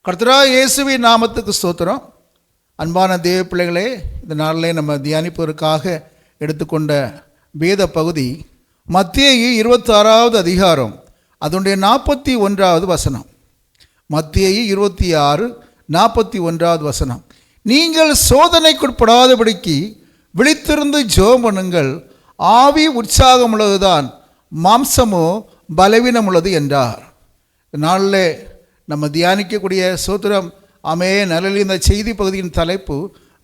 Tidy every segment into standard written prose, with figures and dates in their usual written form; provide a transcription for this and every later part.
கர்த்தராகிய இயேசுவின் நாமத்துக்கு ஸ்தோத்திரம். அன்பான தேவ பிள்ளைகளே, இந்த நாளிலே நம்ம தியானிப்பதற்காக எடுத்துக்கொண்ட வேத பகுதி மத்தேயு 26வது அதிகாரம், அதனுடைய 41வது வசனம். மத்தேயு 26:41வது வசனம். நீங்கள் சோதனைக்குட்படாதபடிக்கு விழித்திருந்து ஜெபம் பண்ணுங்கள், ஆவி உற்சாகமுள்ளதுதான், மாம்சமோ பலவீனமுள்ளது என்றார். நாளில் நம்ம தியானிக்கக்கூடிய சோத்திரம் நல்ல இந்த செய்தி பகுதியின் தலைப்பு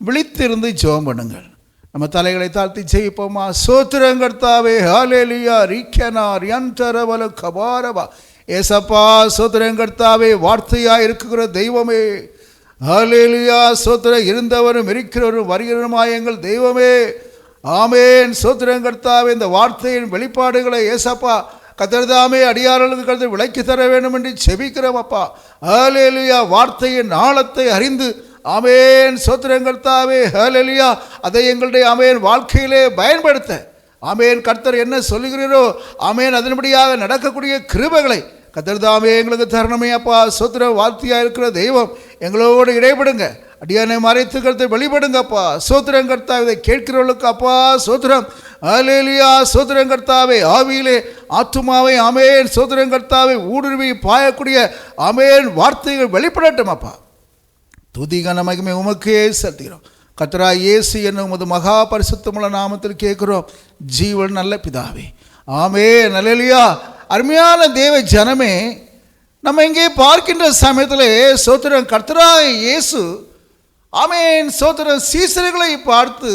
விழித்திருந்து ஜெபம் பண்ணுங்கள். நம்ம தலைகளை தாழ்த்தி ஜெயிப்போமா? சோத்திரம் கர்த்தாவே, ஹல்லேலூயா, ரீக்கனார் யந்தரவல கபாரவா. ஏசப்பா, சோத்திரம் கர்த்தாவே, வார்த்தையாக இருக்கிற தெய்வமே, ஹல்லேலூயா, சோத்திரம் இருந்தவரும் இருக்கிறவரும் வருகிறவருமாய் எங்கள் தெய்வமே, ஆமேன். சோத்திரம் கர்த்தாவே, இந்த வார்த்தையின் வெளிப்பாடுகளை ஏசப்பா கர்த்தர்தாமே அடியார்களுக்கு கர்த்தர் விளக்கி தர வேண்டும் என்று செபிக்கிறோம் அப்பா. ஹல்லேலூயா, வார்த்தையின் ஆழத்தை அறிந்து ஆமேன் சோத்திரம் கர்த்தாவே, ஹல்லேலூயா, அதை எங்களுடைய ஆமேன் வாழ்க்கையிலே பயன்படுத்த ஆமேன் கர்த்தர் என்ன சொல்லுகிறீரோ ஆமேன் அதன்படியாக நடக்கக்கூடிய கிருபைகளை கர்த்தர்தாமே எங்களுக்கு தரணுமே அப்பா. சோத்திரம் வார்த்தையாக இருக்கிற தெய்வம் எங்களோடு இடைபடுங்க, அடியானை மறைத்து கர்த்தர் வெளிப்படுங்கப்பா. சோத்திரம் கர்த்தாவே, இதை கேட்கிறவர்களுக்கு அப்பா சோத்திரம் ஹல்லேலூயா, சோத்திரம் கர்த்தாவே, ஆவியிலே ஆத்துமாவை ஆமேன் சோத்திரம் கர்த்தாவே ஊடுருவி பாயக்கூடிய ஆமேன் வார்த்தைகள் வெளிப்படட்டும் அப்பா. துதிகன மகிமை உமக்கே செலுத்துகிறோம். கர்த்தராகிய இயேசு என்னும் உமது மகா பரிசுத்தமுள்ள நாமத்தில் கேட்கிறோம், ஜீவன் நல்ல பிதாவே, ஆமேன். ஹல்லேலூயா. அருமையான தேவ ஜனமே, நம்ம இங்கே பார்க்கின்ற சமயத்தில் சோத்திரம் கர்த்தராகிய இயேசு ஆமேன் சோத்திரம் சீசர்களை பார்த்து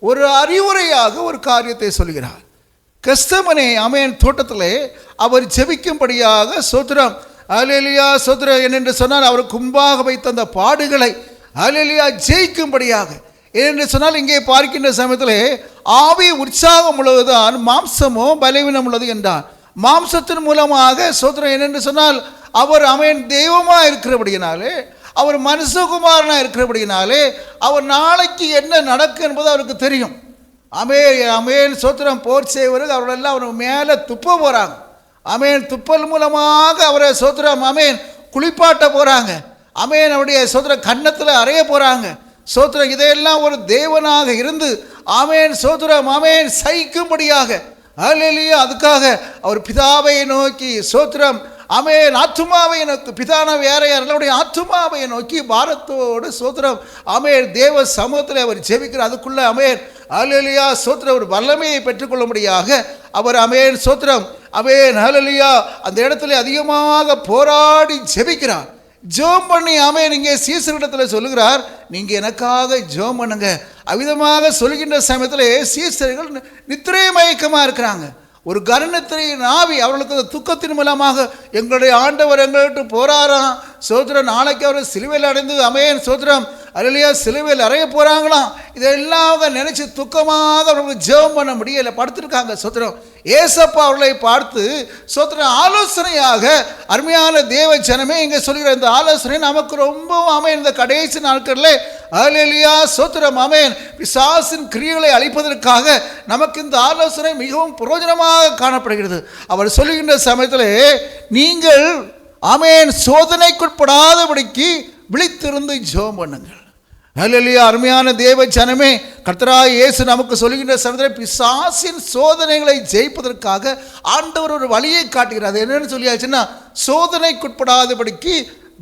ஒரு அறிவுரையாக ஒரு காரியத்தை சொல்கிறார். கெத்செமனே ஆமேன் தோட்டத்திலே அவர் ஜெபிக்கும்படியாக சோத்திரம் ஹல்லேலூயா சோத்திரம் என்னென்று சொன்னால் அவருக்கு முன்பாக வைத்த அந்த பாடுகளை ஹல்லேலூயா ஜெயிக்கும்படியாக ஏனென்று சொன்னால் இங்கே பார்க்கின்ற சமயத்திலே ஆவி உற்சாகம் உள்ளதுதான், மாம்சமோ பலவீனம் உள்ளது என்றார். மாம்சத்தின் மூலமாக சோத்திரம் என்னென்று சொன்னால் அவர் ஆமேன் தெய்வமாக இருக்கிறபடியினாலே, அவர் மனுஷகுமாரனாக இருக்கிறபடினாலே அவர் நாளைக்கு என்ன நடக்கும் என்பது அவருக்கு தெரியும். அமேன் சோத்திரம் போர் செய்வர்கள் அவர்களெல்லாம் அவர் மேலே துப்ப போகிறாங்க. அமேன் துப்பல் மூலமாக அவரை சோத்திரம் அமேன் குளிப்பாட்ட போகிறாங்க. அமேன் அவருடைய சோத்திரம் கன்னத்தில் அறைய போகிறாங்க. சோத்திரம் இதையெல்லாம் ஒரு தேவனாக இருந்து ஆமேன் சோத்திரம் ஆமேன் சகிக்கும்படியாக ஹல்லேலூயா அதுக்காக அவர் பிதாவை நோக்கி சோத்திரம் ஆமேன் ஆத்துமாவை நோக்கி, பிதான வேற யாருடைய ஆத்துமாவை நோக்கி பாரத்தோடு சோத்திரம் ஆமேன் தேவ சமூகத்தில் அவர் ஜெபிக்கிறார். அதுக்குள்ள ஆமேன் ஹல்லேலூயா சோத்திரம் ஒரு வல்லமையை பெற்றுக்கொள்ளும்படியாக அவர் ஆமேன் சோத்திரம் ஆமேன் ஹல்லேலூயா அந்த இடத்துல அதிகமாக போராடி ஜெபிக்கிறார். ஜெபம் பண்ணி ஆமேன் இங்கே சீசரிடத்தில் சொல்லுகிறார், நீங்கள் எனக்காக ஜெபம் பண்ணுங்க. அவ்விதமாக சொல்கின்ற சமயத்தில் சீசர்கள் நித்திரை மயக்கமாக இருக்கிறாங்க. ஒரு கருணத்தின் ஆவி அவர்களுக்கு துக்கத்தின் மூலமாக எங்களுடைய ஆண்டவர் எங்கள்கிட்ட போராறாம் சோத்திரம், நாளைக்கு அவர் சிலுவையில் அடைந்து அமேன் சோத்திரம் ஹல்லேலூயா சிலுவையில் அறைய போகிறாங்களாம். இதெல்லாம் நினச்சி துக்கமாக அவர்களுக்கு ஜெபம் பண்ண முடியலை, படுத்திருக்காங்க. சோத்திரம் ஏசப்பா அவர்களை பார்த்து சோத்திரம் ஆலோசனையாக அருமையான தேவ ஜனமே இங்கே சொல்கிற இந்த ஆலோசனை நமக்கு ரொம்பவும் அமேன் இந்த கடைசி நாட்களில் ஹல்லேலூயா சோத்திரம் அமேன் பிசாசின் கிரியைகளை அழிப்பதற்காக நமக்கு இந்த ஆலோசனை மிகவும் பிரயோஜனமாக காணப்படுகிறது. அவர் சொல்லுகின்ற சமயத்தில் நீங்கள் ஆமேன் சோதனைக்குட்படாதபடிக்கு விழித்திருந்து ஜெபம் பண்ணுங்கள். ஹல்லேலூயா. அருமையான தேவ ஜனமே, கர்த்தராகிய இயேசு நமக்கு சொல்லுகின்ற சமயத்தில் பிசாசின் சோதனைகளை ஜெயிப்பதற்காக ஆண்டவர் ஒரு வழியை காட்டுகிறார். அது என்னன்னு சொல்லியாச்சுன்னா, சோதனைக்குட்படாதபடிக்கு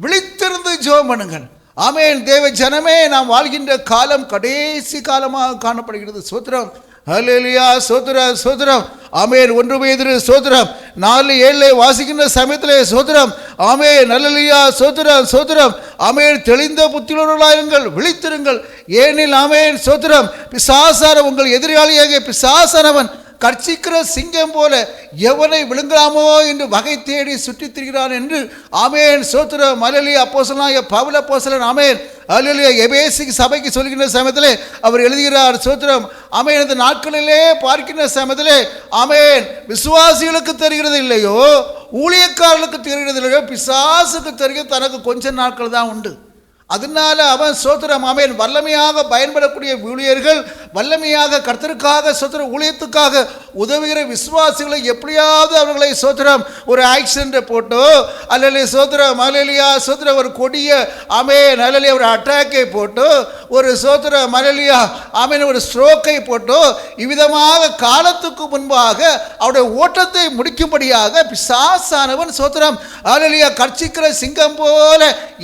விழித்திருந்து ஜெபம் பண்ணுங்கள். ஆமேன் தேவ ஜனமே, நாம் வாழ்கின்ற காலம் கடைசி காலமாக காணப்படுகிறது. சோத்திரம் ஹல்லேலூயா சோத்திரம் சோத்திரம் ஆமேன் 1 பேதுரு சோத்திரம் 4:7 வாசிக்கின்ற சமயத்திலே சோத்திரம் ஆமேன் ஹல்லேலூயா சோத்திரம் சோத்திரம் ஆமேன் தெளிந்த புத்தியுள்ளவர்களாயிருங்கள், விழித்திருங்கள், ஏனில் ஆமேன் சோத்திரம் பிசாசான உங்கள் எதிராளியாக பிசாசானவன் கர்ச்சிக்கிற சிங்கம் போல எவனை விழுங்கலாமோ என்று வகை தேடி சுற்றித் திரிகிறான் என்று ஆமேன் சோத்திரம் ஹல்லேலூயா அப்போஸ்தலனாகிய பவுல் அப்போஸ்தலன் ஆமேன் ஹல்லேலூயா எபேசு சபைக்கு சொல்கின்ற சமயத்திலே அவர் எழுதுகிறார். சோத்திரம் ஆமேன் இந்த நாட்களிலே பார்க்கின்ற சமயத்திலே ஆமேன் விசுவாசிகளுக்கு தெரிகிறது இல்லையோ, ஊழியக்காரர்களுக்கு தெரிகிறது இல்லையோ, பிசாசுக்கு தெரிகிறது தனக்கு கொஞ்ச நாட்கள் தான் உண்டு. அதனால அவன் சோத்திரம் ஆமேன் வல்லமையாக பயன்படக்கூடிய ஊழியர்கள் வல்லமையாக கர்த்தருக்காக சோத்திரம் ஊழியத்துக்காக உதவுகிற விசுவாசிகளை எப்படியாவது அவர்களை சோத்திரம் ஒரு ஆக்சிடென்ட்டை போட்டோ அல்லது சோத்திரம் மலேலியா சோத்திரம் ஒரு கொடிய ஆமென் அல்லது ஒரு அட்டாக்கை போட்டோ ஒரு சோத்திரம் மலேலியா ஆமென் ஒரு ஸ்ட்ரோக்கை போட்டோ இவ்விதமாக காலத்துக்கு முன்பாக அவருடைய ஓட்டத்தை முடிக்கும்படியாக பிசாசானவன் சோத்திரம் அல்லேலூயா கர்ச்சிக்கிற சிங்கம் போல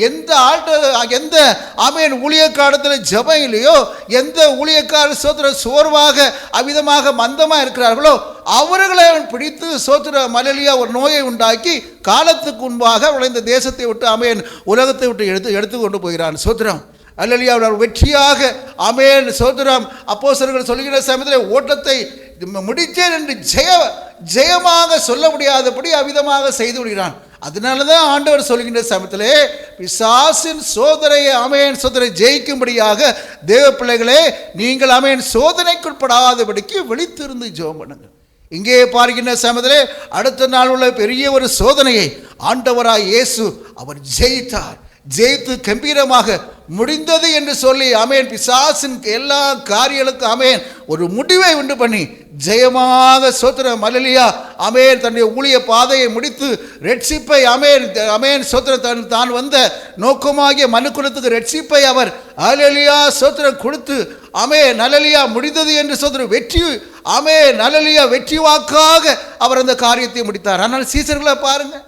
எந்த ஆமென் ஊழியக்காரத்தில் ஜெபம் இல்லையோ, எந்த ஊழியக்காரர் சோத்திரம் சோர்வாக அவ்விதமாக மந்தமாக இருக்கிறார்களோ அவர்களை அவன் பிடித்து சோத்திரம் அல்லேலூயா ஒரு நோயை உண்டாக்கி காலத்துக்கு முன்பாக அவளை இந்த தேசத்தை விட்டு ஆமென் உலகத்தை விட்டு எடுத்து கொண்டு போகிறான். சோத்திரம் அல்லேலூயா அவர் வெற்றியாக ஆமென் சோத்திரம் அப்போஸ்தலர்கள் சொல்லுகிற சமயத்தில் ஓட்டத்தை முடித்தேன் என்று ஜெயமாக சொல்ல முடியாதபடி அவ்விதமாக செய்து விடுகிறான். அதனால தான் ஆண்டவர் சொல்கின்ற சமயத்திலே பிசாசின் சோதனையை ஆமென் சோதனை ஜெயிக்கும்படியாக தேவ பிள்ளைகளே நீங்கள் ஆமென் சோதனைக்குட்படாதபடிக்கு விழித்திருந்து ஜெபம் பண்ணுங்கள். இங்கே பார்க்கின்ற சமயத்திலே அடுத்த நாள் உள்ள பெரிய ஒரு சோதனையை ஆண்டவராய் இயேசு அவர் ஜெயித்தார். ஜெயித்து கம்பீரமாக முடிந்தது என்று சொல்லி ஆமென் பிசாசின் எல்லா காரியங்களுக்கும் ஆமென் ஒரு முடிவை உண்டு பண்ணி ஜெயமாக சோத்திரம் அல்லேலூயா ஆமென் தன்னுடைய ஊழிய பாதையை முடித்து ரட்சிப்பை ஆமென் சோத்திரம் தான் வந்த நோக்கமாகிய மனுக்குலத்துக்கு ரட்சிப்பை அவர் அல்லேலூயா சோத்திரம் கொடுத்து ஆமென் அல்லேலூயா முடிந்தது என்று சோத்திரம் வெற்றி ஆமென் அல்லேலூயா வெற்றி வாக்காக அவர் அந்த காரியத்தை முடித்தார். ஆனால் சீசர்களை பாருங்கள்,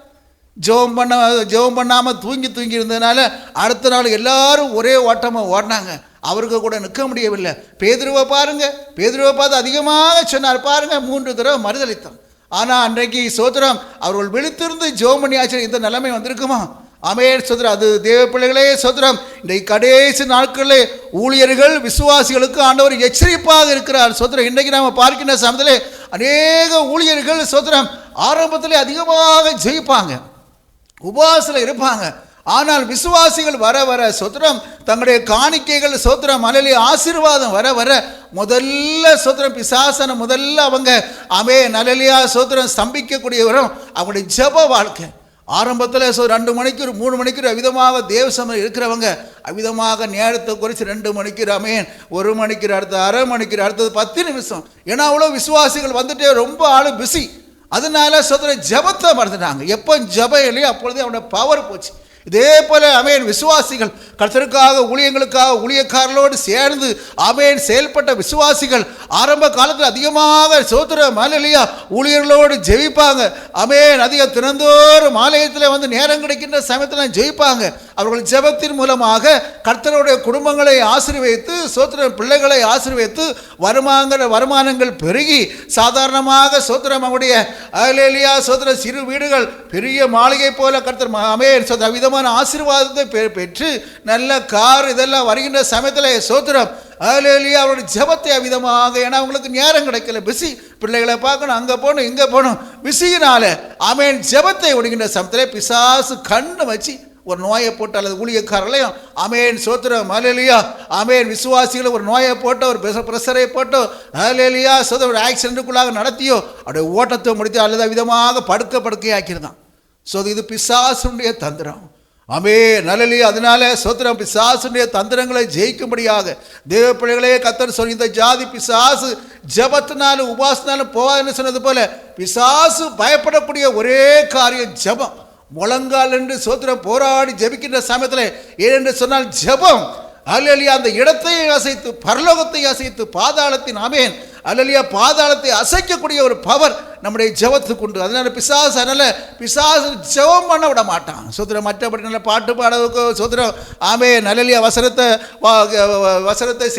ஜெபம் பண்ணாமல் தூங்கி இருந்ததுனால அடுத்த நாள் எல்லாரும் ஒரே ஓட்டமாக ஓடினாங்க. அவருக்கு கூட நிற்க முடியவில்லை. பேதுருவை பார்த்து அதிகமாக சொன்னார் பாருங்க, 3 தடவை மறுதளித்தான். ஆனால் அன்றைக்கு சோத்திரம் அவர்கள் விழித்திருந்து ஜெபம் பண்ணி ஆச்சு இந்த நிலைமை வந்திருக்குமா? ஆமென் சோத்திரம். அது தேவ பிள்ளைகளே சோத்திரம் இன்றைக்கு கடைசி நாட்களில் ஊழியர்கள் விசுவாசிகளுக்கு ஆண்டவர் எச்சரிப்பாக இருக்கிறார். சோத்திரம் இன்றைக்கு நாம் பார்க்கின்ற சமயத்திலே அநேக ஊழியர்கள் சோத்திரம் ஆரம்பத்திலே அதிகமாக ஜெயிப்பாங்க, உபவாசத்தில் இருப்பாங்க. ஆனால் விசுவாசிகள் வர வர சோத்திரம் தங்களுடைய காணிக்கைகள் சோத்திரம் அல்லேலூயா ஆசீர்வாதம் வர வர முதல்ல சோத்திரம் பிசாசன முதல்ல அவங்க ஆமென் அல்லேலூயா சோத்திரம் ஸ்தம்பிக்கக்கூடியவரும் அவங்களுடைய ஜெப வாழ்க்கை. ஆரம்பத்தில் 2 மணிக்கு 3 மணிக்கு அவ்விதமாக தேவசமயம் இருக்கிறவங்க அவ்விதமாக நேரத்தை குறித்து 2 மணிக்கு ஆமென் 1 மணிக்கு அடுத்து அரை மணிக்கு அடுத்தது 10 நிமிஷம். ஏன்னா அவ்வளோ விசுவாசிகள் வந்துட்டு ரொம்ப ஆளு பிஸி. அதனால சோதரன் ஜபத்தை மறந்துட்டாங்க. எப்போ ஜபம் இல்லையோ அப்பொழுது அவனோட பவர் போச்சு. இதே போல ஆமென் விசுவாசிகள் கர்த்தருக்காக ஊழியங்களுக்காக ஊழியக்காரர்களோடு சேர்ந்து ஆமென் செயல்பட்ட விசுவாசிகள் ஆரம்ப காலத்தில் அதிகமாக சோத்திரம் அல்லேலூயா ஊழியர்களோடு ஜெபிப்பாங்க. ஆமென் அதிக தினந்தோறும் ஆலயத்தில் வந்து நேரம் கிடைக்கின்ற சமயத்தில் ஜெபிப்பாங்க. அவர்கள் ஜெபத்தின் மூலமாக கர்த்தருடைய குடும்பங்களை ஆசீர்வதித்து சோத்திரம் பிள்ளைகளை ஆசீர்வதித்து வருமானங்கள் பெருகி சாதாரணமாக சோத்திரம் அவருடைய அல்லேலூயா சோத்திர சிறு வீடுகள் பெரிய மாளிகை போல கர்த்தர் ஆமென் சோத்திர ஆசீர்வாதத்தை பெற்று நல்ல கார் இதெல்லாம் வருகின்ற சமயத்தில் சோத்திரம் அல்லேலூயா அவருடைய ஜெபத்தை அவ்விதமாக, ஏன்னா அவங்களுக்கு நேரம் கிடைக்கல, பிஸி, பிள்ளைகளை பார்க்கணும், அங்கே போகணும் இங்கே போகணும், பிஸியினால ஆமென் ஜெபத்தை ஒடுங்கின்ற சமயத்தில் பிசாசு கண்ணு வச்சு ஒரு நோயை போட்டு அல்லது ஊழியக்காரர்களையும் ஆமென் சோத்திரம் அல்லேலூயா ஆமென் விசுவாசிகளை ஒரு நோயை போட்டோ ஒரு ப்ரெஷரை போட்டோ அல்லேலூயா சோத்திரம் ஒரு ஆக்சிடென்ட்டுக்குள்ளாக நடத்தியோ அவருடைய ஓட்டத்தை முடித்து அல்லது விதமாக படுக்கையாக்கிருந்தான். ஸோ இது பிசாசுடைய தந்திரம். ஆமென் அல்லேலூயா. அதனால சோத்திரம் பிசாசுடைய தந்திரங்களை ஜெயிக்கும்படியாக தேவ பிள்ளைகளே கர்த்தர் சொல்லி இந்த ஜாதி பிசாசு ஜபத்தினாலும் உபாசனாலும் போவாதுன்னு சொன்னது போல பிசாசு பயப்படக்கூடிய ஒரே காரியம் ஜபம். முழங்கால் என்று சோத்திரம் போராடி ஜபிக்கின்ற சமயத்தில் ஏனென்று சொன்னால் ஜபம் அல்லேலூயா அந்த இடத்தை அசைத்து பரலோகத்தை அசைத்து பாதாளத்தின் ஆமென் அல்லேலூயா பாதாளத்தை அசைக்கக்கூடிய ஒரு பவர் நம்முடைய ஜெபத்துக்கு உண்டு. அதனால பிசாசு ஜெபம் பண்ண விட மாட்டான். சோத்திரம் மற்றபடி நல்ல பாட்டு பாடவுக்கோ சோத்திரம் ஆமென் அல்லேலூயா வசனத்தை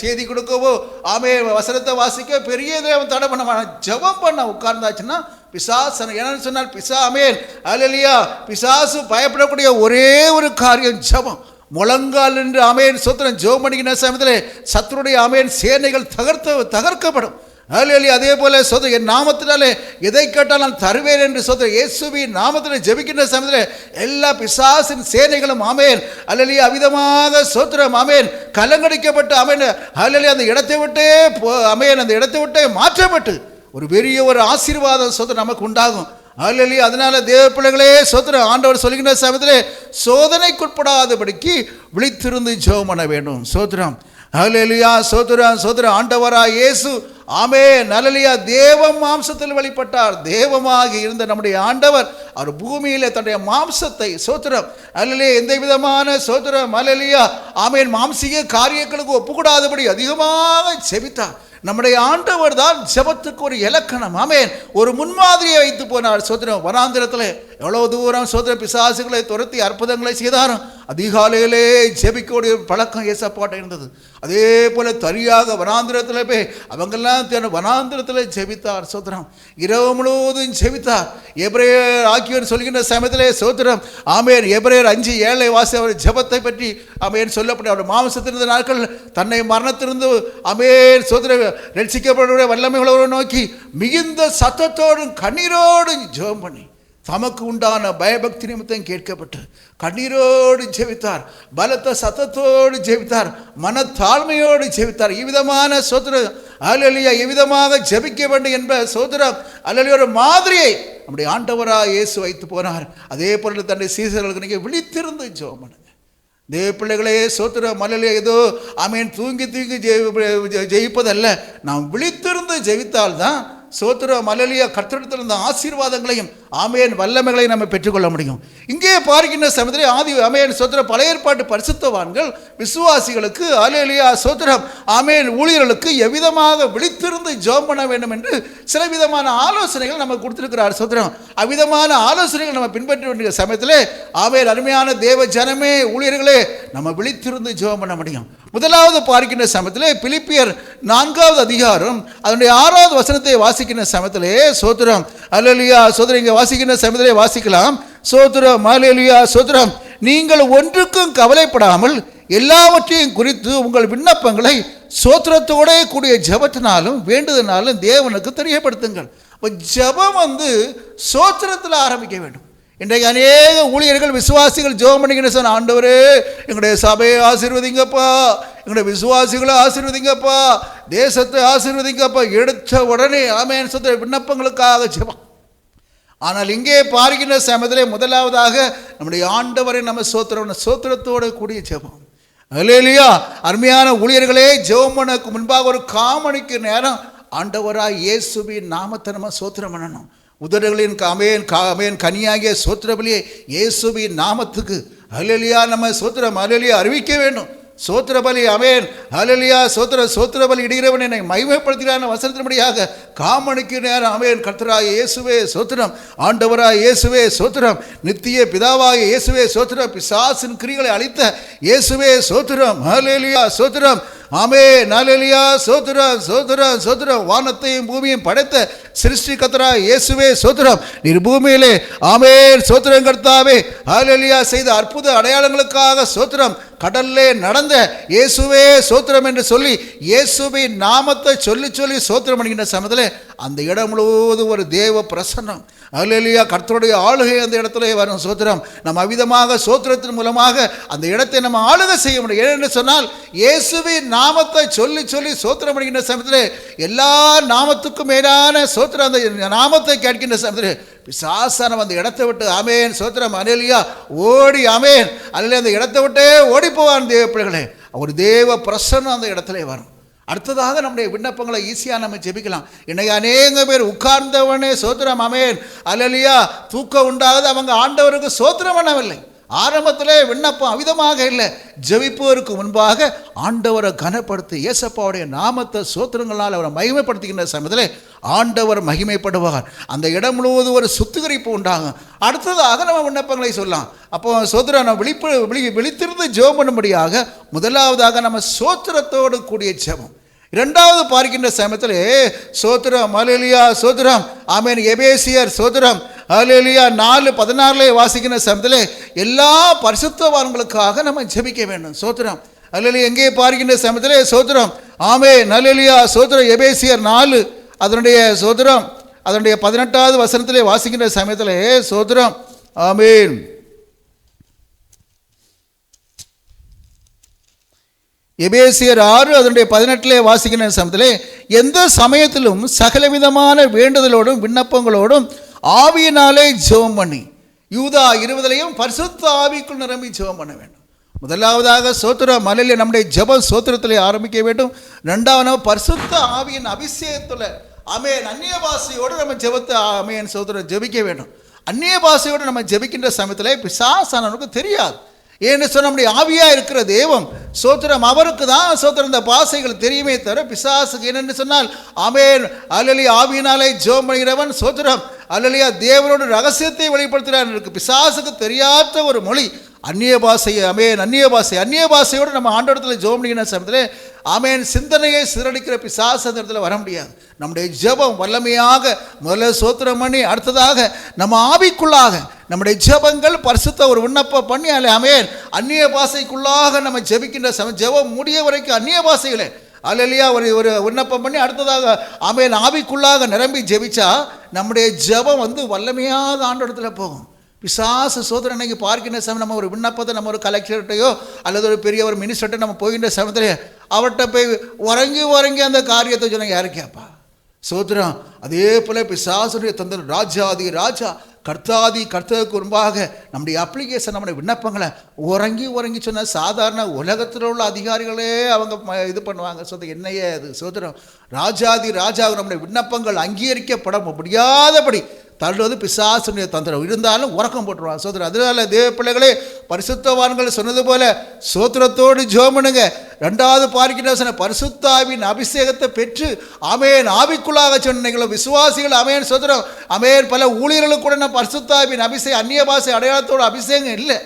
செய்தி கொடுக்கவோ ஆமென் வசனத்தை வாசிக்க பெரிய அவன் தடை பண்ண மாட்டான். ஜெபம் பண்ண உட்கார்ந்தாச்சுன்னா பிசாசு என்னன்னு சொன்னால் ஆமென் அல்லேலூயா பிசாசு பயப்படக்கூடிய ஒரே ஒரு காரியம் ஜெபம். முழங்கால் என்று ஆமென் சோத்திரம் ஜெபம் பண்ணிக்கிற சமயத்தில் சத்துருடைய ஆமென் சேனைகள் தகர்க்கப்படும். அல்லேலூயா. அதே போல சோதரன் என் நாமத்தினாலே எதை கேட்டால் நான் தருவேன் என்று சோதரன் இயேசுவின் நாமத்தில் ஜெபிக்கின்ற சமயத்தில் எல்லா பிசாசின் சேனைகளும் ஆமென் அல்லேலூயா அவிதமாக சோத்திரம் ஆமென் கலங்கடிக்கப்பட்டு ஆமென் அல்லேலூயா அந்த இடத்தை விட்டே மாற்றப்பட்டு ஒரு பெரிய ஒரு ஆசீர்வாதம் சோதரன் நமக்கு உண்டாகும். அல்லேலூயா. அதனால தேவ பிள்ளைகளே சோத்திரம் ஆண்டவர் சொல்கின்ற சமயத்திலே சோதனைக்குட்படாதபடிக்கு விழித்திருந்து ஜெபம் பண்ண வேண்டும். சோத்திரம் ஹல்லேலூயா. சோதரம் சோதரம் ஆண்டவராய் இயேசு ஆமென் ஹல்லேலூயா தேவ மாம்சத்தில் வெளிப்பட்டார். தேவமாக இருந்த நம்முடைய ஆண்டவர் அவர் பூமியிலே தன்னுடைய மாம்சத்தை சோதரம் ஹல்லேலூயா எந்த விதமான சோதரம் ஹல்லேலூயா ஆமென் மாம்சீக காரியங்களுக்கு ஒப்புக்கூடாதபடி அதிகமாக செபித்தார். நம்முடைய ஆண்டவர் தான் ஜெபத்துக்கு ஒரு இலக்கணம். ஆமென். ஒரு முன்மாதிரியை வைத்து போனார். சோதரம் வனாந்திரத்தில் எவ்வளவு தூரம் சோதர பிசாசுகளை துரத்தி அற்புதங்களை செய்தாரும். அதிகாலையிலே ஜெபிக்கக்கூடிய பழக்கம் ஏசப்பாட்ட இருந்தது. அதே போல தனியாக வனாந்திரத்தில் போய் அவங்கெல்லாம் வனாந்திரத்தில் ஜெபித்தார். சோதரம் இரவு முழுவதும் ஜெபித்தார். எபிரேயர் ஆக்கியோர் சொல்கின்ற சமயத்திலே சோதரம் ஆமென் எபிரேயர் 5:7 வாசி அவர் ஜெபத்தை பற்றி ஆமென் சொல்லப்பட்ட அவர் மாம்சத்திருந்த நாட்கள் தன்னை மரணத்திலிருந்து ஆமென் சோதர ரட்சிக்கப்பட வல்லமைகளோடு நோக்கி மிகுந்த சத்தத்தோடும் கண்ணீரோடும் ஜெபம் பண்ணி தமக்கு உண்டான பயபக்தி நிமித்தம் கேட்கப்பட்டு கண்ணீரோடு ஜெபித்தார். பலத்த சத்தத்தோடு ஜெபித்தார். மனத்தாழ்மையோடு ஜெபித்தார். இவ்விதமான சோதர ஹல்லேலூயா எவ்விதமாக ஜெபிக்க வேண்டும் என்ப சோதரம் ஹல்லேலூயா ஒரு மாதிரியை நம்முடைய ஆண்டவராய் இயேசு வைத்து போனார். அதே போல தன்னுடைய சீசர்களுக்கு நீங்கள் விழித்திருந்து ஜெபம் பண்ணுங்க. தேவ பிள்ளைகளே சோத்திரம் ஹல்லேலூயா ஏதோ ஆமென் தூங்கி தூங்கி ஜெயிப்பதல்ல, நாம் விழித்திருந்து ஜெபித்தால்தான் சோத்திரம் ஹல்லேலூயா கர்த்தரிடத்தில் இருந்த ஆசீர்வாதங்களையும் ஆமென் வல்லமைகளையும் நம்ம பெற்றுக்கொள்ள முடியும். இங்கே பார்க்கின்ற சமயத்திலே ஆதி ஆமென் சோத்திரம் பழைய ஏற்பாட்டு பரிசுத்தவான்கள் விசுவாசிகளுக்கு ஹல்லேலூயா சோத்திரம் ஆமென் ஊழியர்களுக்கு எவ்விதமாக விழித்திருந்து ஜெபம் பண்ண வேண்டும் என்று சில விதமான ஆலோசனைகள் நமக்கு கொடுத்திருக்கிறார். சோத்திரம் அவ்விதமான ஆலோசனைகள் நம்ம பின்பற்ற வேண்டிய சமயத்திலே ஆமென் அருமையான தேவ ஜனமே ஊழியர்களே நம்ம விழித்திருந்து ஜெபம் பண்ண முடியும். முதலாவது பார்க்கின்ற சமயத்திலே பிலிப்பியர் 4வது அதிகாரம் அதனுடைய 6வது வசனத்தை வாசிக்கின்ற சமயத்திலே சோத்திரம் ஹல்லேலூயா சோத்திரம் இங்கே வாசிக்கின்ற சமயத்திலே வாசிக்கலாம். சோத்திரம் ஹல்லேலூயா சோத்திரம் நீங்கள் ஒன்றுக்கும் கவலைப்படாமல் எல்லாவற்றையும் குறித்து உங்கள் விண்ணப்பங்களை சோத்திரத்தோட கூடிய ஜெபத்தினாலும் வேண்டுதனாலும் தேவனுக்கு தெரியப்படுத்துங்கள். இப்போ ஜெபம் சோத்திரத்தில் ஆரம்பிக்க வேண்டும். இன்றைக்கு அநேக ஊழியர்கள் விசுவாசிகள் ஜெபம் பண்ணிக்கிற சொன்ன ஆண்டவரே எங்களுடைய சபையை ஆசீர்வதிங்கப்பா, எங்களுடைய விசுவாசிகளை ஆசீர்வதிங்கப்பா, தேசத்தை ஆசீர்வதிங்கப்பா, எடுத்த உடனே ஆமென் சொல்ற விண்ணப்பங்களுக்காக ஜெபம். ஆனால் இங்கே பார்க்கின்ற சமயத்திலே முதலாவதாக நம்முடைய ஆண்டவரை நம்ம சோத்திரத்தோட கூடிய ஜெபம். ஹல்லேலூயா அருமையான ஊழியர்களே ஜெபம் பண்ணக்கு முன்பாக ஒரு காமணிக்கு நேரம் ஆண்டவராய் இயேசுவின் நாமத்தை நம்ம சோத்திரம் பண்ணணும். உதடுகளின் ஆமென் கனியாகிய சோத்திர பலியை இயேசுவின் நாமத்துக்கு ஹல்லேலூயா நம்ம சோத்திரம் ஹல்லேலூயா அறிவிக்க வேண்டும். சோத்திர பலி ஆமென் ஹல்லேலூயா சோத்திர பலி இடுகிறவன் என்னை மகிமைப்படுத்துகிறான் வசனத்தின்படியாக காமணிக்கு நேரம் ஆமென் கர்த்தராகிய இயேசுவே சோத்திரம், ஆண்டவராகிய இயேசுவே சோத்திரம், நித்திய பிதாவாகிய இயேசுவே சோத்திரம், பிசாசின் கிரிகளை அழித்த இயேசுவே சோத்திரம் ஹல்லேலூயா சோத்திரம் ஆமென் ஹல்லேலூயா சோத்திரம் சோத்திரம் சோத்திரம் வானத்தையும் பூமியையும் படைத்த சிருஷ்டி கர்த்தராகிய இயேசுவே சோத்திரம், நீர் பூமியிலே ஆமென் சோத்திரம் கர்த்தாவே ஹல்லேலூயா செய்த அற்புத அடையாளங்களுக்காக சோத்திரம், கடல்லே நடந்த இயேசுவே சோத்திரம் என்று சொல்லி இயேசுவின் நாமத்தை சொல்லி சொல்லி சோத்திரம் பண்ணுகின்ற சமயத்தில் அந்த இடம் முழுவதும் ஒரு தேவ பிரசன்னம் ஹல்லேலூயா கர்த்தருடைய ஆளுகை அந்த இடத்துல வரும். சோத்திரம் நம்ம அவ்விதமாக சோத்திரத்தின் மூலமாக அந்த இடத்தை நம்ம ஆளுகை செய்ய முடியும். ஏனென்று சொன்னால் இயேசுவின் நாமத்தை சொல்லி சொல்லி சோத்திரம் பண்ணுகின்ற சமயத்தில் எல்லா நாமத்துக்கும் மேலான சோத்திரம் அந்த நாமத்தை கேட்கின்ற சமயத்தில் பிசாசானம் அந்த இடத்தை விட்டு ஆமென் சோத்திரம் ஹல்லேலூயா ஓடி ஆமென் அல்ல அந்த இடத்தை விட்டே ஓடி போவான். தேவ பிள்ளைகளே ஒரு தேவ பிரசன்னம் அந்த இடத்துல வரும். அடுத்ததாக நம்முடைய விண்ணப்பங்களை ஈஸியாக நம்ம ஜெபிக்கலாம். இன்னைக்கு அநேக பேர் உட்கார்ந்தவனே சோத்திரம் ஆமென் ஹல்லேலூயா தூக்கம் உண்டாகுது, அவங்க ஆண்டவருக்கு சோத்திரம் பண்ணவில்லை. ஆரம்பத்திலே விண்ணப்பம் அவிதமாக இல்லை. ஜெபிப்போருக்கு முன்பாக ஆண்டவரை கனப்படுத்தி இயேசப்பாவுடைய நாமத்தை சோத்திரங்களால் அவரை மகிமைப்படுத்துகின்ற சமயத்தில் ஆண்டவர் மகிமைப்படுவார். அந்த இடம் முழுவதும் ஒரு சுத்திகரிப்பு உண்டாகும். அடுத்ததாக நம்ம விண்ணப்பங்களை சொல்லலாம். அப்போ சோத்திரம் நம்ம விழித்திருந்து ஜெபம் பண்ணும்படியாக முதலாவதாக நம்ம சோத்திரத்தோடு கூடிய ஜெபம். இரண்டாவது பார்க்கின்ற சமயத்தில் சோத்திரம் ஹல்லேலூயா சோத்திரம் ஆமென் எபேசியர் சோத்திரம் ஹல்லேலூயா 4:16 வாசிக்கின்ற சமயத்தில் எல்லா பரிசுத்தவான்களுக்காக நம்ம ஜெபிக்க வேண்டும். சோத்திரம் ஹல்லேலூயா எங்கே பார்க்கின்ற சமயத்தில் சோத்திரம் ஆமென் ஹல்லேலூயா சோத்திரம் எபேசியர் 4 அதனுடைய சோத்திரம் அதனுடைய 18வது வசனத்திலே வாசிக்கின்ற சமயத்தில் சோத்திரம் ஆமென் எபேசியர் 6 அதனுடைய 18 வாசிக்கின்ற சமயத்திலே எந்த சமயத்திலும் சகலவிதமான வேண்டுதலோடும் விண்ணப்பங்களோடும் ஆவியினாலே ஜெபம் பண்ணி யூதா 20 பரிசுத்த ஆவிக்குள் நிரம்பி ஜெபம் பண்ண வேண்டும். முதலாவதாக சோத்திரம் மலையிலே நம்முடைய ஜெப சோத்திரத்திலே ஆரம்பிக்க வேண்டும். இரண்டாவது பரிசுத்த ஆவியின் அபிஷேகத்தில் ஆமென் அந்நிய பாஷையோடு நம்ம ஜெபத்தை ஆமென் சோத்திரம் ஜெபிக்க வேண்டும். அந்நிய பாஷையோடு நம்ம ஜெபிக்கின்ற சமயத்தில் பிசாசானவனுக்கு தெரியாது. ஏன்னு சொன்ன நம்முடைய ஆவியாக இருக்கிற தெய்வம் சோத்திரம் அவருக்கு தான் சோத்திரம் இந்த பாஷைகள் தெரியுமே தவிர பிசாசுக்கு என்னென்னு சொன்னால் ஆமென் அல்லேலூயா ஆவியினாலே ஜெபம் பண்ணுகிறவன் சோத்திரம் அல்லேலூயா தேவனோட ரகசியத்தை வெளிப்படுத்துகிறான். இருக்கு பிசாசுக்கு தெரியாத ஒரு மொழி அந்நிய பாஷை. ஆமென் அந்நிய பாஷையோடு நம்ம ஆண்டவரத்தில் ஜெபம் பண்ணிக்கிற சமயத்தில் ஆமென் சிந்தனையை சிதறடிக்கிற பிசாசு அந்த இடத்துல வர முடியாது. நம்முடைய ஜெபம் வல்லமையாக முதல்ல சோத்திரம் பண்ணி அடுத்ததாக நம்ம ஆவிக்குள்ளாக நம்முடைய ஜெபங்கள் பரிசுத்த ஒரு விண்ணப்பம் பண்ணி ஆமென் அந்நிய பாஷைக்குள்ளாக நம்ம ஜெபிக்கின்ற ஜெபம் முடிய வரைக்கும் அந்நிய பாஷைகளே அல்லேலூயா ஒரு விண்ணப்பம் பண்ணி அடுத்ததாக ஆமென் ஆவிக்குள்ளாக நிரம்பி ஜெபிச்சா நம்முடைய ஜெபம் வல்லமையாக ஆண்டவரத்துல போகும். பிசாசு சோதனை இன்னைக்கு பார்க்கின்ற சமயம் நம்ம ஒரு விண்ணப்பத்தை நம்ம ஒரு கலெக்டர்கிட்டையோ அல்லது ஒரு பெரிய ஒரு மினிஸ்டர்கிட்ட நம்ம போகின்ற சமயத்தில் அவர்கிட்ட போய் உறங்கி அந்த காரியத்தை சொன்ன யாரு கேட்பா சோதரம். அதே போல பிசாசுடைய தந்திர ராஜாதி ராஜா கர்த்தாதி கர்த்தருக்கு முன்பாக நம்முடைய அப்ளிகேஷன் நம்முடைய விண்ணப்பங்களை உறங்கி சொன்ன சாதாரண உலகத்தில் உள்ள அதிகாரிகளே அவங்க இது பண்ணுவாங்க. என்னையே அது சோதரம் ராஜாதி ராஜா நம்முடைய விண்ணப்பங்கள் அங்கீகரிக்கப்பட முடியாதபடி தள்ளுவது பிசாசுடைய தந்திரம். இருந்தாலும் உறக்கம் போட்டுருவாங்க சோதரம். அதனால தேவ பிள்ளைகளே பரிசுத்தவான்கள் சொன்னது போல சோத்திரத்தோடு ஜெபம் பண்ணுங்க. ரெண்டாவது பார்க்கின்ற பரிசுத்தாவின் அபிஷேகத்தை பெற்று ஆமென் ஆவிக்குள்ளாக சொன்னீங்களோ விசுவாசிகள் ஆமென் சோத்திரம் ஆமென் பல ஊழியர்களுக்கு கூட பரிசுத்தாவின் அபிஷேகம் அந்நிய பாஷை அடையாளத்தோட அபிஷேகம் இல்லை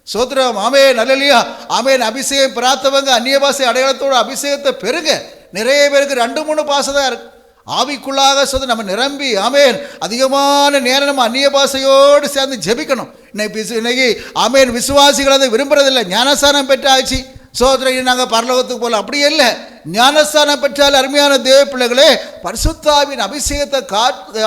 சோத்திரம் ஆமென் அல்லேலூயா ஆமென் அபிஷேகம் பெறாதவங்க அந்நிய பாஷை அடையாளத்தோட அபிஷேகத்தை பெருங்க. நிறைய பேருக்கு 2-3 பாஷை தான் இருக்கு. ஆவிக்குள்ளாக நம்ம நிரம்பி ஆமென் அதிகமான நேரம் நம்ம அந்நிய பாஷையோடு சேர்ந்து ஜெபிக்கணும். இன்னைக்கு ஆமென் விசுவாசிகள் அதை விரும்புறதில்லை. ஞானஸ்தானம் பெற்றாச்சு சோதரன் நாங்கள் பரலோகத்துக்கு போகலாம் அப்படி இல்லை. ஞானஸ்தானம் பெற்றால் அருமையான தேவ பிள்ளைகளே பரிசுத்தாவின் அபிஷேகத்தை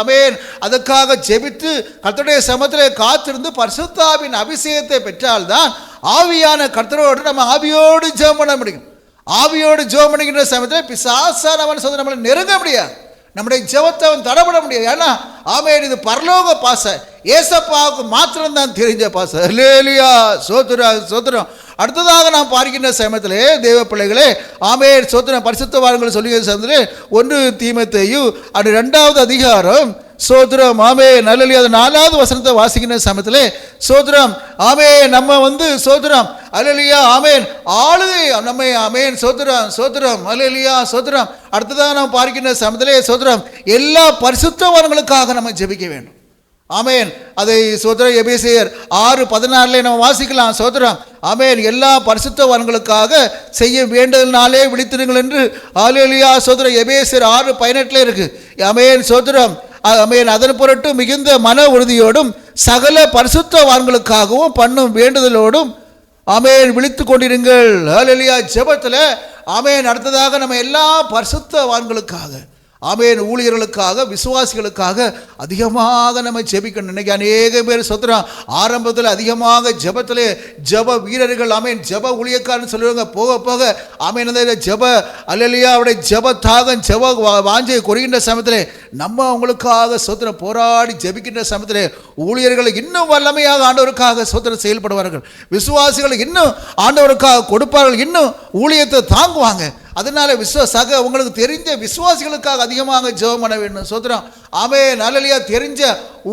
ஆமென் அதுக்காக ஜெபித்து கர்த்தருடைய சமூகத்தில் காத்திருந்து பரிசுத்தாவின் அபிஷேகத்தை பெற்றால்தான் ஆவியான கர்த்தரோடு நம்ம ஆவியோடு ஜெபம் பண்ண முடியும். ஆவியோடு ஜெபம் பண்ணுகின்ற சமயத்தில் பிசாசானவன் சோதனை நம்மளை நெருங்க முடியாது. நம்முடைய ஜெபத்தை அவன் தடப்பட முடியாது. ஏன்னா ஆமென் இது பரலோக பாசை ஏசப்பாவுக்கு மாத்திரம்தான் தெரிஞ்ச பாசை. அல்லேலூயா சோத்திரம். அடுத்ததாக நாம் பார்க்கின்ற சமயத்திலே தேவ பிள்ளைகளே ஆமென் சோத்திரம் பரிசுத்தவான்கள் சொல்லுகிற சமயத்தில் 1 தீமோத்தேயு அது 2வது அதிகாரம் சோத்திரம் ஆமென் அல்லேலூயா 4வது வசனத்தை வாசிக்கின்ற சமயத்திலே சோத்திரம் ஆமென் நம்ம சோத்திரம் அல்லேலூயா ஆமென் ஆளுகை நம்மை ஆமென் சோத்திரம் அல்லேலூயா சோத்திரம். அடுத்ததாக நாம் பார்க்கின்ற சமயத்திலே சோத்திரம் எல்லா பரிசுத்தவான்களுக்காக நம்ம ஜெபிக்க வேண்டும். ஆமென் அதை சோத்திரம் எபேசியர் 6:16 நம்ம வாசிக்கலாம் சோத்திரம் ஆமென் எல்லா பரிசுத்தவான்களுக்காக செய்ய வேண்டதினாலே விழித்திருங்கள் என்று அல்லேலூயா சோத்திரம் எபேசியர் 6:18 இருக்கு. ஆமென் சோத்திரம் ஆமென் அதன் பொருட்டு மிகுந்த மன உறுதியோடும் சகல பரிசுத்தவான்களுக்காகவும் பண்ணும் வேண்டுதலோடும் ஆமென் விழித்து கொண்டிருங்கள். அல்லேலூயா ஜெபத்தில் ஆமென் அடுத்ததாக நம்ம எல்லா பரிசுத்தவான்களுக்காக ஆமென் ஊழியர்களுக்காக விசுவாசிகளுக்காக அதிகமாக நம்ம ஜெபிக்கணும். இன்னைக்கு அநேக பேர் சோத்திரம் ஆரம்பத்தில் அதிகமாக ஜெபத்திலே ஜெப வீரர்கள் ஆமென் ஜெப ஊழியக்காரன்னு சொல்லுவாங்க. போக போக ஆமென் அந்த ஜெப அல்லேலூயா அவருடைய ஜெப தாகம் ஜெப வாஞ்சை குறைகின்ற சமயத்திலே நம்ம அவங்களுக்காக சோத்திரம் போராடி ஜெபிக்கின்ற சமயத்திலே ஊழியர்கள் இன்னும் வல்லமையாக ஆண்டவருக்காக சோத்திரம் செயல்படுவார்கள். விசுவாசிகள் இன்னும் ஆண்டவருக்காக கொடுப்பார்கள், இன்னும் ஊழியத்தை தாங்குவாங்க. அதனால உங்களுக்கு தெரிஞ்ச விசுவாசிகளுக்காக அதிகமாக ஜெபம் பண்ண வேண்டும் சோத்திரம். ஆமென் அல்லேலூயா தெரிஞ்ச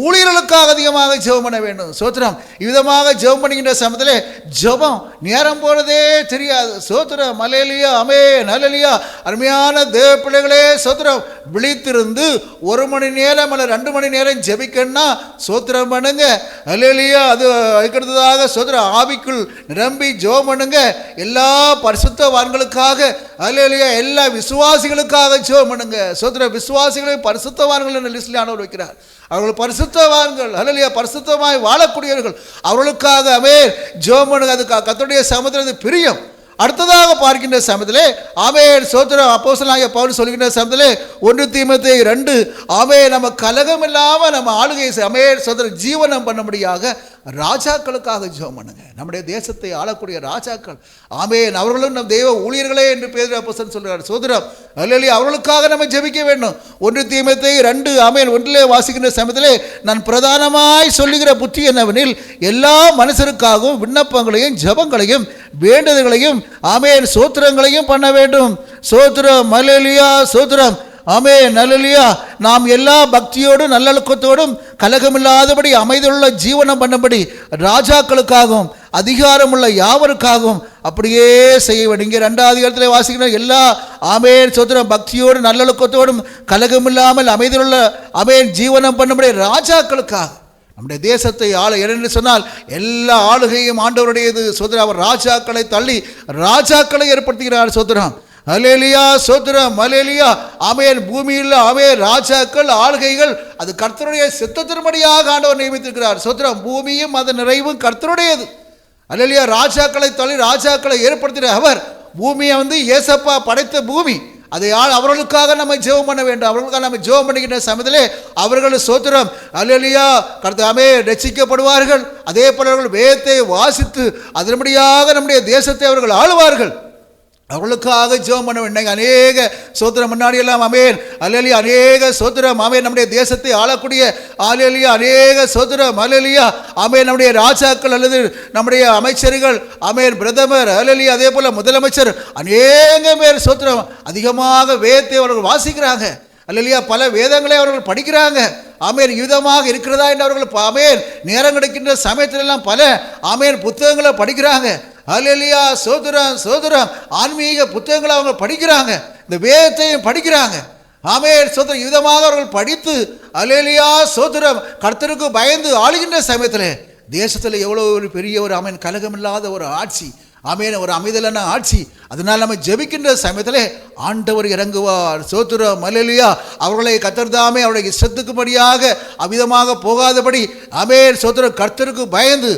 ஊழியர்களுக்காக அதிகமாக ஜெபம் பண்ண வேண்டும் சோத்திரம். இவ்விதமாக ஜெபம் பண்ணுகின்ற சமயத்தில் ஜெபம் நேரம் போனதே தெரியாது சோத்திரம். அல்லேலூயா ஆமென் அல்லேலூயா அருமையான தேவ பிள்ளைகளே சோத்திரம் விழித்திருந்து 1 மணி நேரம் அல்ல 2 மணி நேரம் ஜெபிக்கணும்னா சோத்திரம் பண்ணுங்க. அல்லேலூயா அது அதுக்கடுத்ததாக சோத்திரம் ஆவிக்குள் நிரம்பி ஜெபம் பண்ணுங்க. எல்லா பரிசுத்தவான்களுக்காக அல்லேலூயா எல்லா விசுவாசிகளுக்காக ஜெபம் பண்ணுங்க சோத்திர. விசுவாசிகளை பரிசுத்தவான்கள் என்ற லிஸ்டில் ஆண்டவர் வைக்கிறார். அவர்கள் பரிசுத்தவான்கள் அல்லேலூயா பரிசுத்தமாய் வாழக்கூடியவர்கள். அவர்களுக்காக ஆமென் ஜெபம் பண்ணுங்க. அது கர்த்தருடைய சமூகத்தில் பிரியம். அடுத்ததாக பார்க்கின்ற சமயத்திலே ஆமென் சோத்திரம் அப்போஸ்தலனாகிய பவுல் சொல்கின்ற சமயத்திலே 1 தீமோத்தேயு 2 ஆமென் நம்ம கலகம் இல்லாமல் நம்ம ஆளுகை ஆமென் சோத்திரம் ஜீவனம் பண்ணும்படியாக ராஜாக்களுக்காக ஜெபம் பண்ணுங்க. நம்முடைய தேசத்தை ஆளக்கூடிய ராஜாக்கள் ஆமென் அவர்களும் நம் தெய்வ ஊழியர்களே என்று பேதுரு அப்போஸ்தலன் சொல்கிறார் சோத்திரம். அல்லேலூயா அவர்களுக்காக நம்ம ஜெபிக்க வேண்டும். 1 தீமோத்தேயு 2 ஆமென் 1 வாசிக்கின்ற சமயத்திலே நான் பிரதானமாய் சொல்லுகிற புத்தி என்னவெனில் எல்லா மனுஷருக்காகவும் விண்ணப்பங்களையும் ஜெபங்களையும் வேண்டுதல்களையும் ஆமென் சோத்திரங்களையும் பண்ண வேண்டும். சோத்திரம் அல்லேலூயா, சோத்திரம் ஆமென் அல்லேலூயா. நாம் எல்லா பக்தியோடும் நல்லொழுக்கத்தோடும் கலகமில்லாதபடி அமைதியுள்ள ஜீவனம் பண்ணும்படி ராஜாக்களுக்காகவும் அதிகாரமுள்ள யாவருக்காகவும் அப்படியே செய்ய வேண்டும். இங்கே 2வது அதிகாரத்தில் வாசிக்கிற எல்லா ஆமென் சோத்திரம் பக்தியோடு நல்லொழுக்கத்தோடும் கலகமில்லாமல் அமைதியுள்ள ஆமென் ஜீவனம் பண்ணும்படி ராஜாக்களுக்காக நம்முடைய தேசத்தை ஆள என்று சொன்னால் எல்லா ஆளுகையும் ஆண்டவருடையது. சோதரம் அவர் ராஜாக்களை தள்ளி ராஜாக்களை ஏற்படுத்துகிறார். சோதரம் அல்லேலூயா, சோதரம் அல்லேலூயா. ஆமென். பூமியில் ஆமென் ராஜாக்கள் ஆளுகைகள் அது கர்த்தருடைய சித்தத்தின்படியாக ஆண்டவர் நியமித்திருக்கிறார். சோதரம் பூமியும் அதன் நிறைவும் கர்த்தருடையது. அல்லேலூயா. ராஜாக்களை தள்ளி ராஜாக்களை ஏற்படுத்துகிற அவர் பூமியை ஏசப்பா படைத்த பூமி, அதை அவர்களுக்காக நம்ம ஜெபம் பண்ண வேண்டும். அவர்களுக்காக நம்ம ஜெபம் பண்ணுகின்ற சமயத்திலே அவர்கள் சோத்திரம் அல்லேலூயா கர்த்தாவே ரட்சிக்கப்படுவார்கள். அதே போல அவர்கள் வேதத்தை வாசித்து அதன்படியாக நம்முடைய தேசத்தை அவர்கள் ஆளுவார்கள். அவர்களுக்காக ஜெபம் பண்ண வேண்டும். அநேக சோத்திரம் முன்னாடி எல்லாம் ஆமென் அல்லேலூயா அநேக சோத்திரம் ஆமென் நம்முடைய தேசத்தை ஆளக்கூடிய அல்லேலூயா அநேக சோத்திரம் அல்லேலூயா ஆமென் நம்முடைய ராஜாக்கள் அல்லது நம்முடைய அமைச்சர்கள் ஆமென் பிரதமர் அல்லேலூயா அதே போல முதலமைச்சர் அநேக பேர் சோத்திரம் அதிகமாக வேதத்தை அவர்கள் வாசிக்கிறாங்க. அல்லேலூயா பல வேதங்களை அவர்கள் படிக்கிறாங்க. ஆமென் யுதமாக இருக்கிறதா என்று அவர்கள் ஆமென் நேரம் கிடைக்கின்ற சமயத்திலெல்லாம் பல ஆமென் புத்தகங்களை படிக்கிறாங்க. அல்லேலூயா சோதரம் சோதரம் ஆன்மீக புத்தகங்களை அவங்க படிக்கிறாங்க. இந்த வேதத்தையும் படிக்கிறாங்க. ஆமென் சோதரம் யுதமாக அவர்கள் படித்து அல்லேலூயா சோதரம் கர்த்தருக்கு பயந்து ஆளுகின்ற சமயத்தில் தேசத்தில் எவ்வளோ ஒரு பெரிய ஒரு ஆமென் கலகமில்லாத ஒரு ஆட்சி, ஆமென் ஒரு அமைதலான ஆட்சி. அதனால் நம்ம ஜெபிக்கின்ற சமயத்தில் ஆண்டவர் இறங்குவார். சோத்திரம் அல்லேலூயா. அவர்களை கர்த்தர்தாமே அவருடைய இஷ்டத்துக்குபடியாக அவ்விதமாக போகாதபடி ஆமென் சோத்திரம் கர்த்தருக்கு பயந்து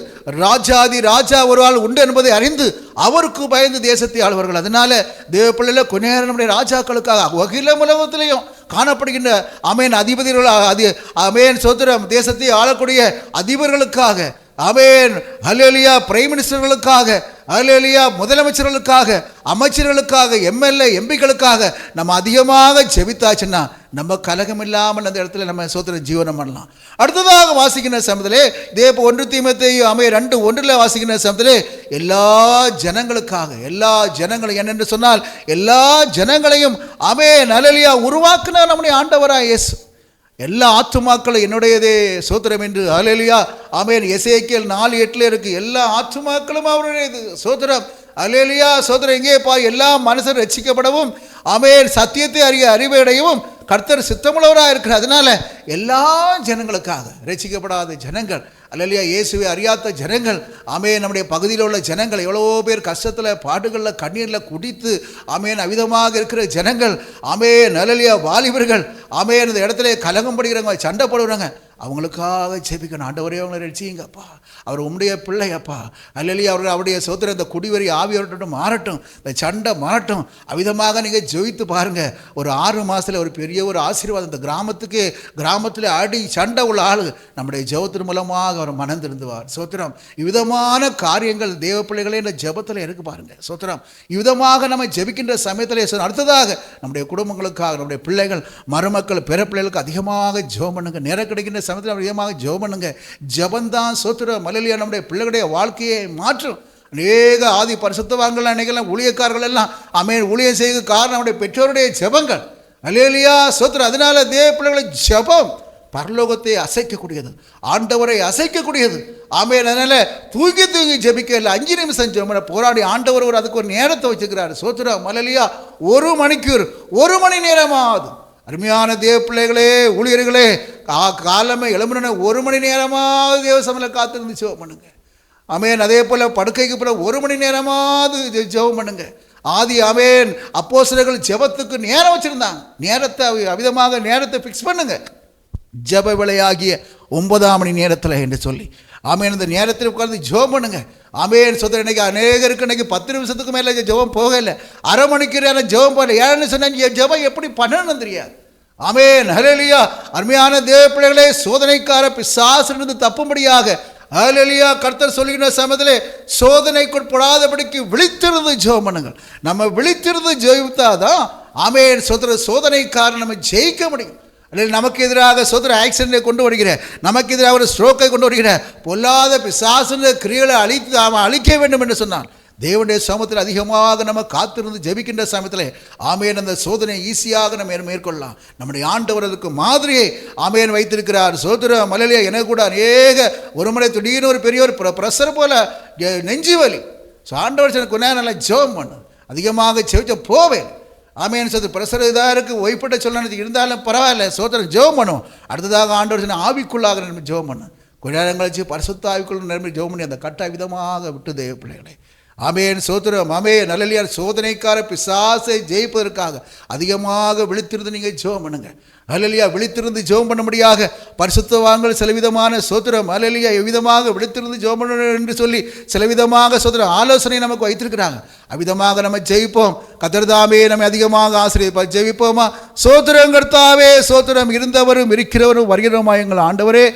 ராஜாதி ராஜா ஒரு ஆள் உண்டு என்பதை அறிந்து அவருக்கு பயந்து தேசத்தை ஆளுவார்கள். அதனால தேவ பிள்ளையில் கொஞ்ச நேரம் நம்முடைய ராஜாக்களுக்காக அகில உலகத்திலையும் காணப்படுகின்ற ஆமென் அதிபதிகள் ஆமென் சோத்திரம் தேசத்தை ஆளக்கூடிய அதிபர்களுக்காக ஆமென் அல்லேலூயா பிரைம் மினிஸ்டர்களுக்காக அல்லேலூயா முதலமைச்சர்களுக்காக அமைச்சர்களுக்காக எம்எல்ஏ எம்பிக்களுக்காக நம்ம அதிகமாக ஜெபித்தாச்சுன்னா நம்ம கலகம் இல்லாமல் அந்த இடத்துல நம்ம சோத்திர ஜீவனம் பண்ணலாம். அடுத்ததாக வாசிக்கின்ற சமயத்திலே இதே இப்போ 1 தீமோத்தேயு 2:1 வாசிக்கின்ற சமயத்திலே எல்லா ஜனங்களுக்காக எல்லா ஜனங்களும் என்னென்று சொன்னால் எல்லா ஜனங்களையும் ஆமென் அல்லேலூயா உருவாக்குனார் நம்முடைய ஆண்டவராய் இயேசு. எல்லா ஆத்துமாக்களும் என்னுடையதே சோத்திரம் என்று அல்லேலூயா ஆமென் எசேக்கியேல் 4:8 இருக்கு. எல்லா ஆத்துமாக்களும் அவருடையது சோத்திரம் அல்லேலூயா சோத்திரம். எங்கேப்பா எல்லா மனுஷர் ரட்சிக்கப்படவும் ஆமென் சத்தியத்தை அறிவையடையவும் கர்த்தர் சித்தமுள்ளவராக இருக்கிறார். அதனால எல்லா ஜனங்களுக்காக ரட்சிக்கப்படாத ஜனங்கள் அல்லேலூயா இயேசுவை அறியாத ஜனங்கள் ஆமென் நம்முடைய பகுதியில் உள்ள ஜனங்கள் எவ்வளோ பேர் கஷ்டத்தில் பாடுகளில் கண்ணீரில் குடித்து ஆமென் அவிதமாக இருக்கிற ஜனங்கள் ஆமென் அல்லேலூயா வாலிபர்கள் ஆமென் இந்த இடத்துல கலகம் படுகிறவங்க சண்டை போடுறாங்க. அவங்களுக்காக ஜெபிக்கணும். ஆண்டவரே அவங்களை ரட்சிங்கப்பா, அவர் உம்முடைய பிள்ளையப்பா அல்லேலூயா அவருடைய சோத்திர இந்த குடிவரி ஆவியோட்டும் மாறட்டும், இந்த சண்டை மாறட்டும். அவ்விதமாக நீங்கள் ஜெயித்து பாருங்கள். ஒரு 6 மாதத்தில் ஒரு பெரிய ஒரு ஆசீர்வாதம் இந்த கிராமத்தில் அடி சண்டை உள்ள ஆள் நம்முடைய ஜெபத்தின் மூலமாக அவர் மனம் திருந்துவார். சோத்திரம் இவ்விதமான காரியங்கள் தேவ பிள்ளைகளே இந்த ஜெபத்தில் இருக்கு பாருங்கள். சோத்திரம் இவ்விதமாக நம்ம ஜெபிக்கின்ற சமயத்தில் அடுத்ததாக நம்முடைய குடும்பங்களுக்காக நம்முடைய பிள்ளைகள் மருமக்கள் பிற பிள்ளைகளுக்கு அதிகமாக ஜெபம் பண்ணுங்க. நேரம் கிடைக்கின்ற சமயத்தில் அதிகமாக ஜெபம் பண்ணுங்க. ஜெபந்தான் சோத்திரம் அல்லேலூயா நம்முடைய பிள்ளைகளுடைய வாழ்க்கையை மாற்றும். அநேக ஆதி பரிசுத்தவான்கள் அன்னைக்கெல்லாம் ஊழியக்காரர்கள் எல்லாம் ஆமென் ஊழியம் செய்ய காரணம் நம்முடைய பெற்றோருடைய ஜெபங்கள் அல்லேலூயா சோத்திரம். அதனால தேவ பிள்ளைகளை ஜெபம் பரலோகத்தை அசைக்கக்கூடியது, ஆண்டவரை அசைக்கக்கூடியது. ஆமென். அதனால தூங்கி ஜெபிக்க இல்லை, 5 நிமிஷம் ஜெபம் போராடி ஆண்டவர் அதுக்கு ஒரு நேரத்தை வச்சுக்கிறார். சோத்திரம் அல்லேலூயா 1 மணிக்கூர் 1 மணி நேரமாவது. அருமையான தேவ பிள்ளைகளே ஊழியர்களே காலமே எழும்புன 1 மணி நேரமாவது தேவ சமையல காத்திருந்து ஜெபம் பண்ணுங்க. ஆமென். அதே போல் படுக்கைக்கு பிறகு 1 மணி நேரமாவது ஜெபம் பண்ணுங்க. ஆதி ஆமென் அப்போஸ்தலர்கள் ஜெபத்துக்கு நேரம் வச்சுருந்தாங்க. நேரத்தை அவிதமாக நேரத்தை ஃபிக்ஸ் பண்ணுங்க. ஜெப வேளையாகிய 9ஆம் மணி நேரத்தில் என்று சொல்லி ஆமென் இந்த நேரத்தில் உட்கார்ந்து ஜெபம் பண்ணுங்க. ஆமென் சொல்ற இன்னைக்கு அநேகருக்கு இன்னைக்கு 10 நிமிஷத்துக்கு மேலே ஜெபம் போகலை, அரை மணிக்கு நேரம் ஜெபம் போகல. ஏன்னு சொன்னால் ஜெபம் எப்படி பண்ணணும்னு தெரியாது. ஆமென் ஹல்லேலூயா. அருமையான தேவ பிள்ளைகளே சோதனைக்கார பிசாசிலிருந்து தப்பும்படியாக அல்லேலூயா கர்த்தர் சொல்லுகிற சமயத்திலே சோதனைக்குட்படாதபடிக்கு விழித்திருந்து ஜெபம் பண்ணுங்கள். நம்ம விழித்திருந்து ஜெயித்தாதான் ஆமென் சோதனைக்காரன் நம்ம ஜெயிக்க முடியும். அல்லது நமக்கு எதிராக சோதர ஆக்சிடென்ட்டை கொண்டு வருகிற, நமக்கு எதிராக ஒரு ஸ்ட்ரோக்கை கொண்டு வருகிற பொல்லாத பிசாசுன்ற கிரியைகளை அழிக்க வேண்டும் என்று சொன்னான். தேவனுடைய சமூகத்தில் அதிகமாக நம்ம காத்திருந்து ஜெபிக்கின்ற சமயத்தில் ஆமேன் அந்த சோதனை ஈஸியாக நம்ம மேற்கொள்ளலாம். நம்முடைய ஆண்டவர் அதுக்கு மாதிரியை ஆமேன் வைத்திருக்கிறார். சோதரம் மலையிலே எனக்கு கூட அநேக ஒரு முறை திடீர்னு ஒரு பெரிய ஒரு ப்ரெஷர் போல நெஞ்சு வலி. ஸோ ஆண்டவர் எனக்கு கொஞ்ச நல்லா ஜெபம் பண்ணு, அதிகமாக செவிச்ச போவேன். ஆமேன் சொல்றது ப்ரெஷர் இதாக இருக்குது, ஒய்ஃபிட்ட சொல்லணும் இருந்தாலும் பரவாயில்ல, சோதரம் ஜெபம் பண்ணும். அடுத்ததாக ஆண்டவர் சொன்ன ஆவிக்குள்ளாக நம்ம ஜெபம் பண்ணு. கொஞ்ச நேரம் கழிச்சு பரிசுத்த ஆவிக்குள்ள நிரம்பி ஜெபம் பண்ணி அந்த கட்ட விதமாக விட்டு தேவ பிள்ளைகளை ஆமேன் சோத்திரம் ஆமேன் நல்லலியார் சோதனைக்கார பிசாசை ஜெயிப்பதற்காக அதிகமாக விழித்திருந்து நீங்கள் ஜெபம் பண்ணுங்க. அல்லலியா விழித்திருந்து ஜெபம் பண்ணும்படியாக பரிசுத்தவான்கள் சிலவிதமான சோத்திரம் அல்லலியா எவ்விதமாக விழித்திருந்து ஜெபம் பண்ணணும் என்று சொல்லி சிலவிதமாக சோத்திரம் ஆலோசனை நமக்கு வைத்திருக்கிறாங்க. அவ்விதமாக நம்ம ஜெயிப்போம். கர்த்தர்தாமே நம்ம அதிகமாக ஆசீர்வதிப்பார். ஜெயிப்போமா? சோத்திரம் கர்த்தாவே, சோத்திரம் இருந்தவரும் இருக்கிறவரும் வருகிறவருமா எங்கள் ஆண்டவரே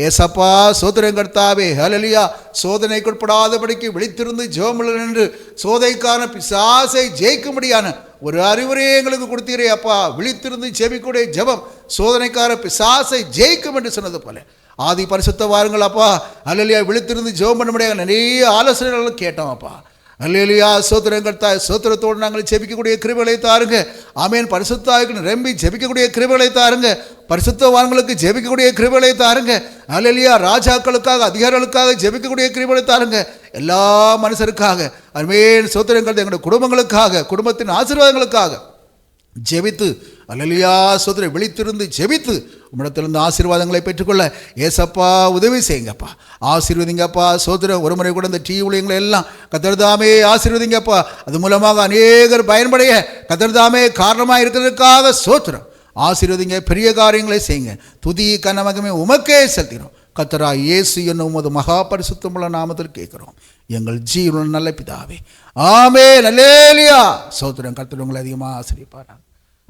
ஏசப்பா, சோதரம் கர்த்தாவே, ஹல்லேலூயா. சோதனைக்குட்படாதபடிக்கு விழித்திருந்து ஜெபம் என்று சோதனைக்கான பிசாசை ஜெயிக்கும்படியான ஒரு அறிவுரையை எங்களுக்கு கொடுத்தீரே அப்பா. விழித்திருந்து ஜெபிக்கூடிய ஜெபம் சோதனைக்கார பிசாசை ஜெயிக்கும் என்று சொன்னது போல ஆதி பரிசுத்த வாருங்கள் அப்பா. ஹல்லேலூயா. விழித்திருந்து ஜெபம் பண்ண முடியாது நிறைய ஆலோசனைகள் கேட்டோம் அப்பா. அல்லேலூயா. சோத்திரம் கர்த்தாவே, சோத்திரத்தோடு நாங்கள் ஜெபிக்கக்கூடிய கிருபைகளை தாருங்க. ஆமேன். பரிசுத்தாவிக்கு நிரம்பி ஜெபிக்கக்கூடிய கிருபைகளை தாருங்க. பரிசுத்தவான்களுக்கு ஜெபிக்கக்கூடிய கிருபைகளை தாருங்க. அல்லேலூயா. ராஜாக்களுக்காக அதிகாரிகளுக்காக ஜெபிக்கக்கூடிய கிருபைகளை தாருங்க. எல்லா மனுஷருக்காக ஆமேன். சோத்திரம் கர்த்தாவே, எங்களுடைய குடும்பங்களுக்காக, குடும்பத்தின் ஆசீர்வாதங்களுக்காக ஜெபித்து அல்லேலூயா சோதரை விழித்திருந்து ஜெபித்து உம்மிடத்திலிருந்து ஆசீர்வாதங்களை பெற்றுக்கொள்ள ஏசப்பா உதவி செய்யுங்கப்பா. ஆசீர்வதிங்கப்பா. சோதரை ஒரு முறை கூட இந்த ஊழியங்களை எல்லாம் கர்த்தர்தாமே ஆசீர்வதிங்கப்பா. அது மூலமாக அநேகர் பயன்படைய கர்த்தர்தாமே காரணமாக இருக்கிறதுக்காக சோத்திரம் ஆசீர்வதிங்க. பெரிய காரியங்களை செய்யுங்க. துதி கனமகமே உமக்கே செலுத்தினோம். கர்த்தரா இயேசு என்னும் உமது மகா பரிசுத்தமுள்ள நாமத்தில் கேட்கிறோம் எங்கள் ஜீவனுள்ள நல்ல பிதாவே. ஆமென். அல்லேலூயா. சோத்திரம். கர்த்தர் உங்களை அதிகமாக ஆசீர்வதிப்பாராக.